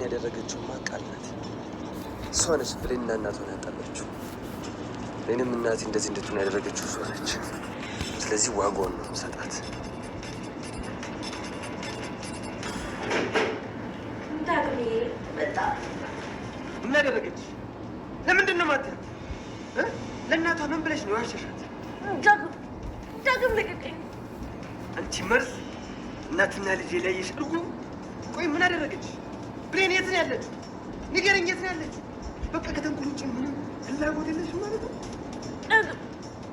ይህን ያደረገችው ቃል ናት። እሷ ነች ብሌንና እናቷን ያጣለችው። እኔንም እናቴ እንደዚህ እንድትሆን ያደረገችው እሷ ነች። ስለዚህ ዋጋውን ነው የምሰጣት። ምን ያደረገች? ለምንድን ነው ማትያት? ለእናቷ ምን ብለሽ ነው ያሸሻት? ዳግም ልቀቀኝ። አንቺ መርዝ! እናትና ልጅ የለያየሽ እርጉም! ቆይ ምን አደረገች? ብሌን የት ነው ያለችው? ንገረኝ፣ የት ነው ያለችው? በቃ ከተንኮል ውጭ ምንም ፍላጎት የለሽም ማለት ነው? ዳግም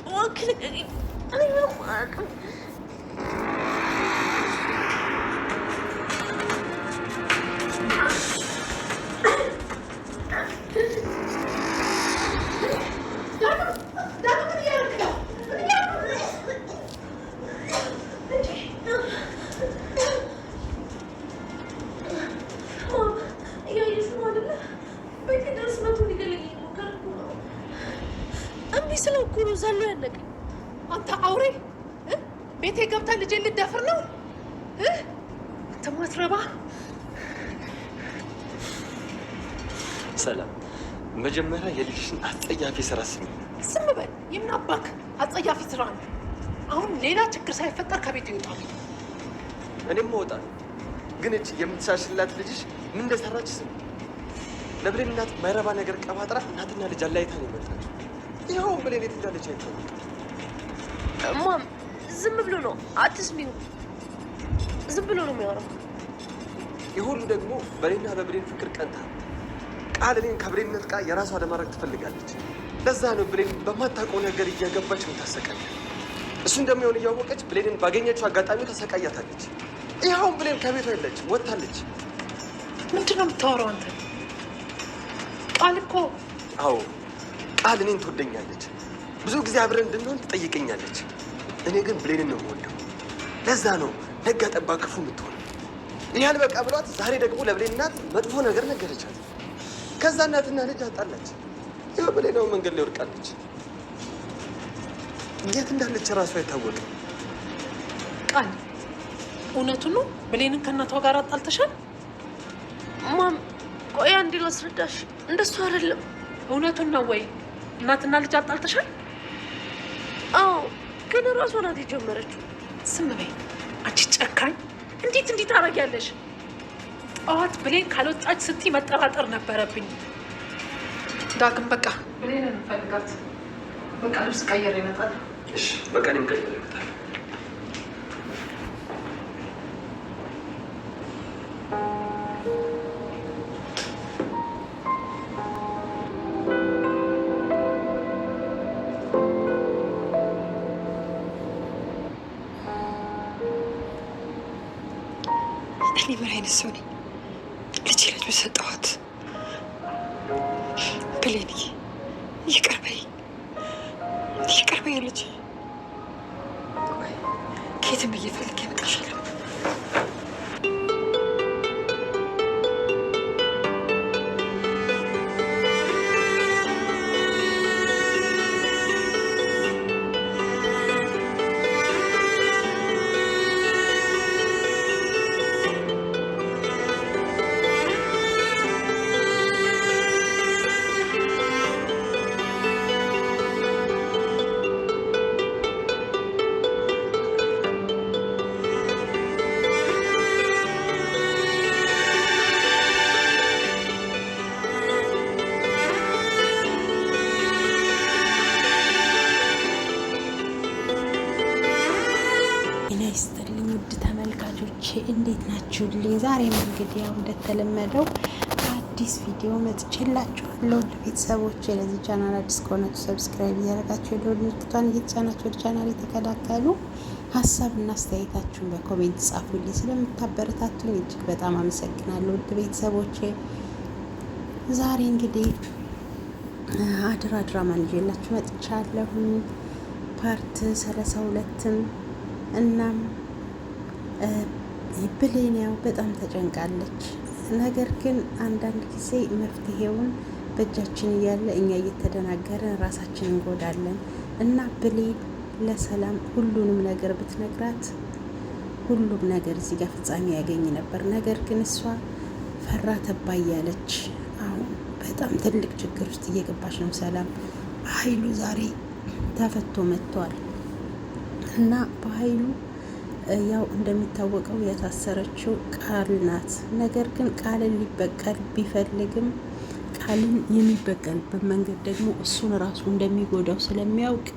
እባክህ ልቀቀኝ። እኔ ምንም አላውቅም። ዘሎ ያለቀኝ አንተ አውሬ! ቤቴ ገብታ ልጄን ልደፍር ነው? አንተ ማትረባ! ሰላም፣ መጀመሪያ የልጅሽን አጸያፊ ስራ ስሚ። ዝም በል። የምን አባክ አጸያፊ ስራ ነው? አሁን ሌላ ችግር ሳይፈጠር ከቤት ይወጣል። እኔም እወጣለሁ። ግን እቺ የምትሻሽላት ልጅሽ ምን እንደሰራች ስሚ። ለብሌን እናት ማይረባ ነገር ቀባጥራ እናትና ልጅ አላይታ ነው የመጣችው። ይኸው ብሌን የት እንዳለች አይታወቅም። ማም ዝም ብሎ ነው፣ አትስሚው። ዝም ብሎ ነው የሚያወራው። ይሁሉ ደግሞ በእኔና በብሌን ፍቅር ቀንታ ቃል እኔን ከብሌን ነጥቃ የራሷ ለማድረግ ትፈልጋለች። ለዛ ነው ብሌን በማታውቀው ነገር እያገባች የምታሰቃያት። እሱ እንደሚሆን እያወቀች ብሌንን ባገኘችው አጋጣሚ ታሰቃያታለች። ይኸው ብሌን ከቤቷ የለችም፣ ወጥታለች። ምንድን ነው የምታወራው አንተ? ቃል እኮ አዎ ቃል እኔን ትወደኛለች። ብዙ ጊዜ አብረን እንድንሆን ትጠይቀኛለች። እኔ ግን ብሌንን ነው የምወደው። ለዛ ነው ነጋ ጠባ ክፉ የምትሆን። እኔ አልበቃ ብሏት ዛሬ ደግሞ ለብሌን እናት መጥፎ ነገር ነገረቻት። ከዛ እናትና ልጅ አጣላች። ይኸው ብሌናው መንገድ ላይ ወድቃለች። የት እንዳለች እራሱ አይታወቅም። ቃል እውነቱን ነው? ብሌንን ከእናቷ ጋር አጣልተሻል? ማም ቆይ አንዴ ላስረዳሽ። እንደሱ አይደለም። እውነቱን ነው ወይ? እናትና ልጅ አጣልተሻል? አዎ፣ ግን እራሷ ናት የጀመረችው። ዝም በይ አንቺ ጨካኝ! እንዴት እንዲህ ታደርጊያለሽ? ጠዋት ብሌን ካልወጣች ስትይ መጠራጠር ነበረብኝ። ዳግም በቃ ብሌንን እንፈልጋት። በቃ ልብስ ቀየር ይመጣል። እሺ በቃ እኔም ቀየር ይመጣል። እኔ ምን አይነት ሰው ነኝ? ልጅ በሰጠኋት ብሌንዬ፣ ይቅር በይ ልጅ። ከየትም ብዬ ፈልጌ እመጣሻለሁ። እንዴት ናችሁልኝ? ዛሬም እንግዲህ ያው እንደተለመደው አዲስ ቪዲዮ መጥቼላችኋለሁ። ለቤተሰቦች ለዚህ ቻናል አዲስ ከሆናችሁ ሰብስክራይብ እያደረጋችሁ የደወል ምልክቷን እየተጫናችሁ ወደ ቻናል የተቀላቀሉ ሀሳብና አስተያየታችሁን በኮሜንት ጻፉልኝ። ስለምታበረታቱኝ እጅግ በጣም አመሰግናለሁ ውድ ቤተሰቦቼ። ዛሬ እንግዲህ አድራ ድራማን ይዤላችሁ መጥቻለሁ። ፓርት 32ን እናም ብሌን ያው በጣም ተጨንቃለች። ነገር ግን አንዳንድ ጊዜ መፍትሄውን በእጃችን እያለ እኛ እየተደናገርን ራሳችን እንጎዳለን እና ብሌን ለሰላም ሁሉንም ነገር ብትነግራት ሁሉም ነገር እዚህ ጋር ፍጻሜ ያገኝ ነበር። ነገር ግን እሷ ፈራ ተባ እያለች አሁን በጣም ትልቅ ችግር ውስጥ እየገባች ነው ሰላም። በኃይሉ ዛሬ ተፈቶ መጥቷል እና በኃይሉ ያው እንደሚታወቀው የታሰረችው ቃል ናት። ነገር ግን ቃልን ሊበቀል ቢፈልግም ቃልን የሚበቀልበት መንገድ ደግሞ እሱን ራሱ እንደሚጎዳው ስለሚያውቅ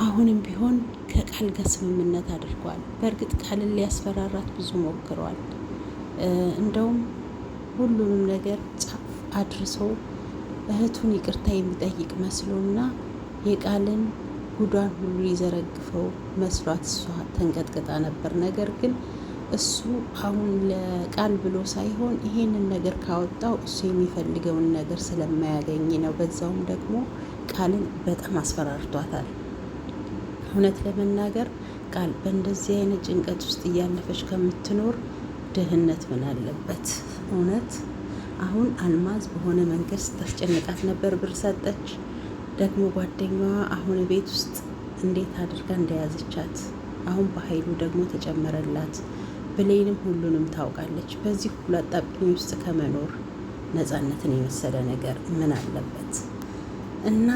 አሁንም ቢሆን ከቃል ጋር ስምምነት አድርጓል። በእርግጥ ቃልን ሊያስፈራራት ብዙ ሞክረዋል። እንደውም ሁሉንም ነገር ጫፍ አድርሶ እህቱን ይቅርታ የሚጠይቅ መስሎና የቃልን ጉዷን ሁሉ ይዘረግፈው መስሏት እሷ ተንቀጥቅጣ ነበር። ነገር ግን እሱ አሁን ለቃል ብሎ ሳይሆን ይሄንን ነገር ካወጣው እሱ የሚፈልገውን ነገር ስለማያገኝ ነው። በዛውም ደግሞ ቃልን በጣም አስፈራርቷታል። እውነት ለመናገር ቃል በእንደዚህ አይነት ጭንቀት ውስጥ እያለፈች ከምትኖር ድህነት ምን አለበት? እውነት አሁን አልማዝ በሆነ መንገድ ስታስጨንቃት ነበር። ብር ሰጠች። ደግሞ ጓደኛዋ አሁን ቤት ውስጥ እንዴት አድርጋ እንደያዘቻት አሁን በኃይሉ ደግሞ ተጨመረላት። ብሌንም ሁሉንም ታውቃለች። በዚህ ሁሉ አጣብቂኝ ውስጥ ከመኖር ነፃነትን የመሰለ ነገር ምን አለበት? እና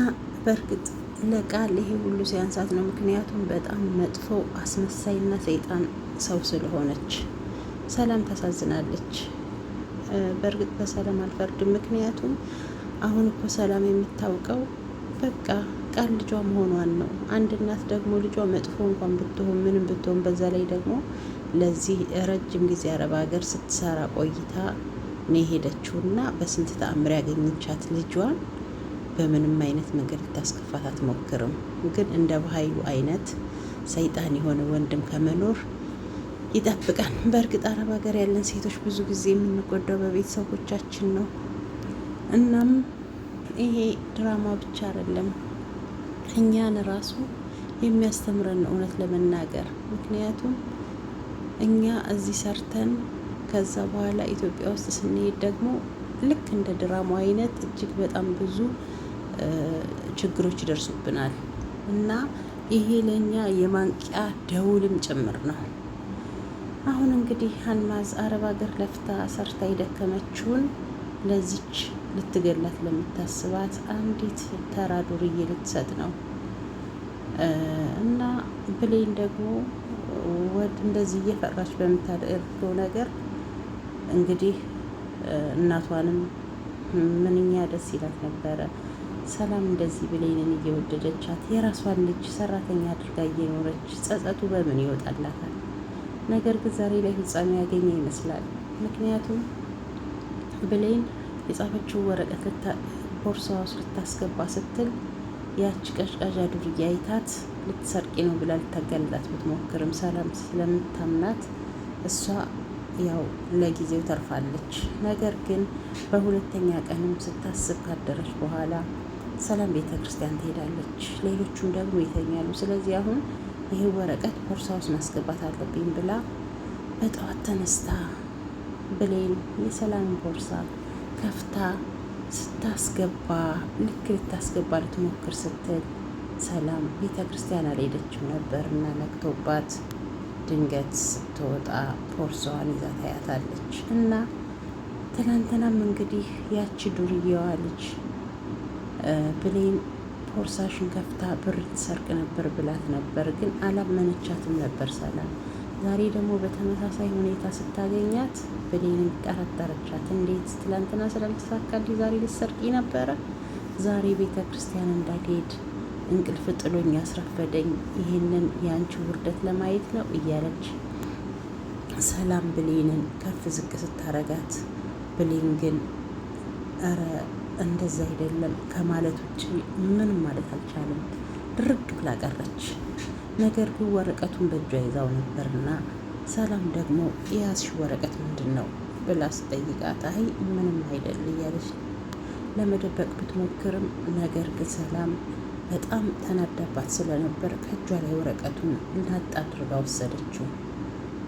በእርግጥ ለቃል ይሄ ሁሉ ሲያንሳት ነው። ምክንያቱም በጣም መጥፎ አስመሳይና ሰይጣን ሰው ስለሆነች ሰላም ታሳዝናለች። በእርግጥ በሰላም አልፈርድም። ምክንያቱም አሁን እኮ ሰላም የምታውቀው በቃ ቃል ልጇ መሆኗን ነው። አንድ እናት ደግሞ ልጇ መጥፎ እንኳን ብትሆን ምንም ብትሆን፣ በዛ ላይ ደግሞ ለዚህ ረጅም ጊዜ አረብ ሀገር ስትሰራ ቆይታ ነው የሄደችውና በስንት ተአምር ያገኘቻት ልጇን በምንም አይነት መንገድ ልታስከፋት አትሞክርም። ግን እንደ በኃይሉ አይነት ሰይጣን የሆነ ወንድም ከመኖር ይጠብቃል። በእርግጥ አረብ ሀገር ያለን ሴቶች ብዙ ጊዜ የምንጎዳው በቤተሰቦቻችን ነው። እናም ይሄ ድራማ ብቻ አይደለም፣ እኛን ራሱ የሚያስተምረን እውነት ለመናገር ምክንያቱም እኛ እዚህ ሰርተን ከዛ በኋላ ኢትዮጵያ ውስጥ ስንሄድ ደግሞ ልክ እንደ ድራማ አይነት እጅግ በጣም ብዙ ችግሮች ይደርሱብናል እና ይሄ ለእኛ የማንቂያ ደውልም ጭምር ነው። አሁን እንግዲህ አልማዝ አረብ ሀገር ለፍታ ሰርታ የደከመችውን ለዚች ልትገላት ለምታስባት አንዲት ተራ ዱርዬ ልትሰጥ ነው እና ብሌን ደግሞ እንደዚህ እየፈራች በምታደርገው ነገር እንግዲህ እናቷንም ምንኛ ደስ ይላት ነበረ። ሰላም እንደዚህ ብሌንን እየወደደቻት የራሷን ልጅ ሰራተኛ አድርጋ እየኖረች ጸጸቱ በምን ይወጣላታል? ነገር ግን ዛሬ ላይ ፍጻሜ ያገኘ ይመስላል። ምክንያቱም ብሌን የጻፈችው ወረቀት ቦርሳዋ ውስጥ ልታስገባ ስትል ያቺ ቀዥቃዣ ዱርዬ አይታት ልትሰርቂ ነው ብላ ልታጋልጣት ብትሞክርም ሰላም ስለምታምናት እሷ ያው ለጊዜው ተርፋለች። ነገር ግን በሁለተኛ ቀንም ስታስብ ካደረች በኋላ ሰላም ቤተ ክርስቲያን ትሄዳለች፣ ሌሎቹም ደግሞ ይተኛሉ። ስለዚህ አሁን ይህ ወረቀት ቦርሳ ውስጥ ማስገባት አለብኝ ብላ በጠዋት ተነስታ ብሌን የሰላምን ቦርሳ ከፍታ ስታስገባ ልክ ልታስገባ ልትሞክር ስትል ሰላም ቤተ ክርስቲያን አልሄደችም ነበር እና ነቅቶባት ድንገት ስትወጣ ቦርሳዋን ይዛ ታያታለች። እና ትናንትናም እንግዲህ ያቺ ዱርዬዋ ልጅ ብሌን ቦርሳሽን ከፍታ ብር ትሰርቅ ነበር ብላት ነበር፣ ግን አላመነቻትም ነበር ሰላም። ዛሬ ደግሞ በተመሳሳይ ሁኔታ ስታገኛት ብሌንን ጠረጠረቻት። እንዴት ትላንትና ስላልተሳካልኝ ዛሬ ልትሰርቂ ነበረ? ዛሬ ቤተ ክርስቲያን እንዳልሄድ እንቅልፍ ጥሎኝ ያስረፈደኝ ይህንን የአንቺ ውርደት ለማየት ነው እያለች ሰላም ብሌንን ከፍ ዝቅ ስታረጋት፣ ብሌን ግን እረ እንደዛ አይደለም ከማለት ውጭ ምንም ማለት አልቻለም። ድርግ ብላ ቀረች። ነገር ግን ወረቀቱን በእጇ ይዛው ነበርና ሰላም ደግሞ የያዝሽ ወረቀት ምንድን ነው ብላ ስጠይቃት አይ ምንም አይደል እያለች ለመደበቅ ብትሞክርም ነገር ግን ሰላም በጣም ተናዳባት ስለነበር ከእጇ ላይ ወረቀቱን ላጥ አድርጋ ወሰደችው።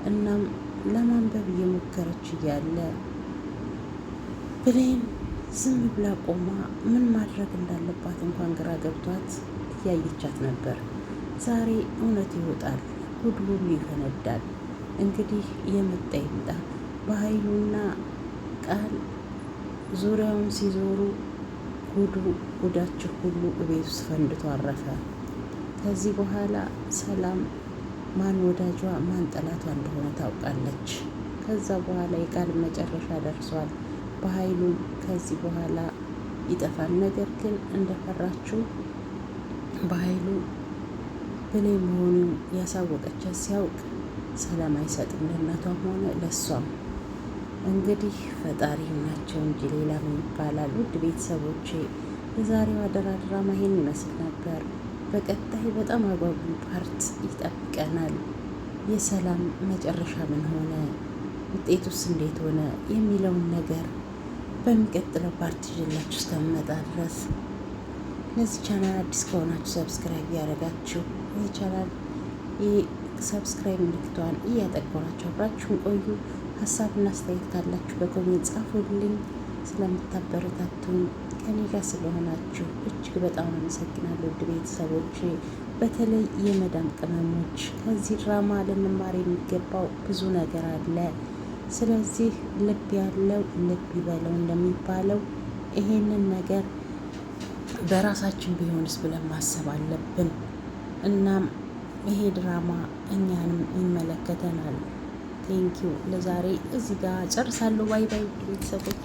እናም ለማንበብ እየሞከረች እያለ ብሌን ዝም ብላ ቆማ ምን ማድረግ እንዳለባት እንኳን ግራ ገብቷት እያየቻት ነበር። ዛሬ እውነት ይወጣል፣ ጉድ ሁሉ ይፈነዳል። እንግዲህ የመጣ ይምጣ። በኃይሉና ቃል ዙሪያውን ሲዞሩ ጉዳቸው ሁሉ እቤት ውስጥ ፈንድቶ አረፈ። ከዚህ በኋላ ሰላም ማን ወዳጇ ማን ጠላቷ እንደሆነ ታውቃለች። ከዛ በኋላ የቃል መጨረሻ ደርሷል። በኃይሉ ከዚህ በኋላ ይጠፋል። ነገር ግን እንደፈራችው በኃይሉ ብሌን መሆኑን ያሳወቀቻት ሲያውቅ ሰላም አይሰጥም፣ ለእናቷም ሆነ ለእሷም። እንግዲህ ፈጣሪ ናቸው እንጂ ሌላ ምን ይባላል? ውድ ቤተሰቦቼ የዛሬው አደራ ድራማ ይሄን ይመስል ነበር። በቀጣይ በጣም አጓጊ ፓርት ይጠብቀናል። የሰላም መጨረሻ ምን ሆነ፣ ውጤቱስ እንዴት ሆነ የሚለውን ነገር በሚቀጥለው ፓርት ይዤላችሁ እስከምመጣ ድረስ ለዚህ ቻናል አዲስ ከሆናችሁ ሰብስክራይብ ያደረጋችሁ የቻናል ሰብስክራይብ ምልክቷን እያጠቆራችሁ አብራችሁን ቆዩ። ሀሳብና አስተያየት ካላችሁ በኮሜንት ጻፉልኝ። ስለምታበረታቱኝ ከኔ ጋር ስለሆናችሁ እጅግ በጣም አመሰግናለሁ። ውድ ቤተሰቦች፣ በተለይ የመዳም ቅመሞች ከዚህ ድራማ ልንማር የሚገባው ብዙ ነገር አለ። ስለዚህ ልብ ያለው ልብ ይበለው እንደሚባለው ይሄንን ነገር በራሳችን ቢሆንስ ብለን ማሰብ አለብን። እናም ይሄ ድራማ እኛንም ይመለከተናል። ቴንኪው። ለዛሬ እዚህ ጋር ጨርሳለሁ። ባይ ባይ ቤተሰቦች።